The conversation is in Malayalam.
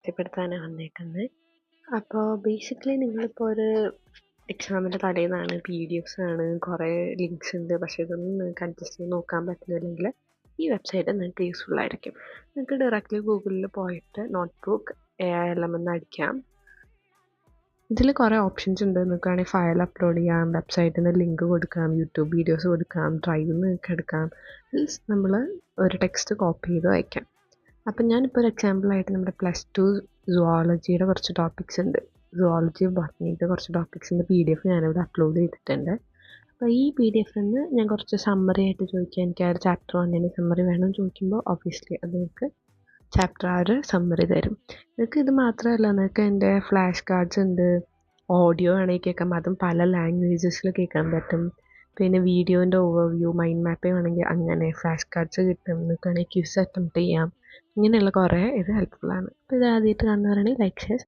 പരിചയപ്പെടുത്താനാണ് വന്നേക്കുന്നത്. അപ്പോൾ ബേസിക്കലി നിങ്ങളിപ്പോൾ ഒരു എക്സാമിൻ്റെ തലേന്നാണ്, PDF ആണ്, കുറേ ലിങ്ക്സ് ഉണ്ട്, പക്ഷേ ഇതൊന്നും നിങ്ങൾക്ക് അഡ്ജസ്റ്റ് ചെയ്ത് നോക്കാൻ പറ്റുന്നില്ലെങ്കിൽ ഈ വെബ്സൈറ്റ് നിങ്ങൾക്ക് യൂസ്ഫുൾ ആയിരിക്കും. നിങ്ങൾക്ക് ഡയറക്റ്റ്ലി ഗൂഗിളിൽ പോയിട്ട് നോട്ട്ബുക്ക് AILM എന്ന് അടിക്കാം. ഇതിൽ കുറേ ഓപ്ഷൻസ് ഉണ്ട്. നിങ്ങൾക്ക് വേണമെങ്കിൽ ഫയൽ അപ്ലോഡ് ചെയ്യാം, വെബ്സൈറ്റിൽ നിന്ന് ലിങ്ക് കൊടുക്കാം, യൂട്യൂബ് വീഡിയോസ് കൊടുക്കാം, ഡ്രൈവിൽ നിന്ന് നിങ്ങൾക്ക് എടുക്കാം, നമ്മൾ ഒരു ടെക്സ്റ്റ് കോപ്പി ചെയ്ത് വയ്ക്കാം. അപ്പം ഞാനിപ്പോൾ ഒരു എക്സാമ്പിളായിട്ട് നമ്മുടെ +2 സുവോളജിയുടെ കുറച്ച് ടോപ്പിക്സ് ഉണ്ട്, സുവോളജി ബോട്ടണിയുടെ കുറച്ച് ടോപ്പിക്സിൻ്റെ PDF ഞാനിവിടെ അപ്ലോഡ് ചെയ്തിട്ടുണ്ട്. അപ്പോൾ ഈ PDF നിന്ന് ഞാൻ കുറച്ച് സമ്മറി ആയിട്ട് ചോദിക്കുക, എനിക്ക് ആ ഒരു ചാപ്റ്റർ 1 സമ്മറി വേണമെന്ന് ചോദിക്കുമ്പോൾ ഓബിയസ്ലി അത് നിങ്ങൾക്ക് ചാപ്റ്റർ ആ ഒരു സമ്മറി തരും. നിങ്ങൾക്ക് ഇത് മാത്രമല്ല, നിങ്ങൾക്ക് എൻ്റെ ഫ്ലാഷ് കാർഡ്സ് ഉണ്ട്, ഓഡിയോ വേണമെങ്കിൽ കേൾക്കാം, അതും പല ലാംഗ്വേജസിൽ കേൾക്കാൻ പറ്റും. പിന്നെ വീഡിയോൻ്റെ ഓവർവ്യൂ, മൈൻഡ് മാപ്പിംഗ് വേണമെങ്കിൽ അങ്ങനെ ഫ്ലാഷ് കാർഡ്സ് കിട്ടും. നിങ്ങൾക്ക് വേണമെങ്കിൽ ക്വിസ് അറ്റംപ്റ്റ് ചെയ്യാം. ഇങ്ങനെയുള്ള കുറേ ഇത് ഹെൽപ്ഫുള്ളാണ്. അപ്പോൾ ഇത് ആദ്യമായിട്ട് കാണുന്നവരാണെങ്കിൽ ലൈക്ക്, ഷെയർ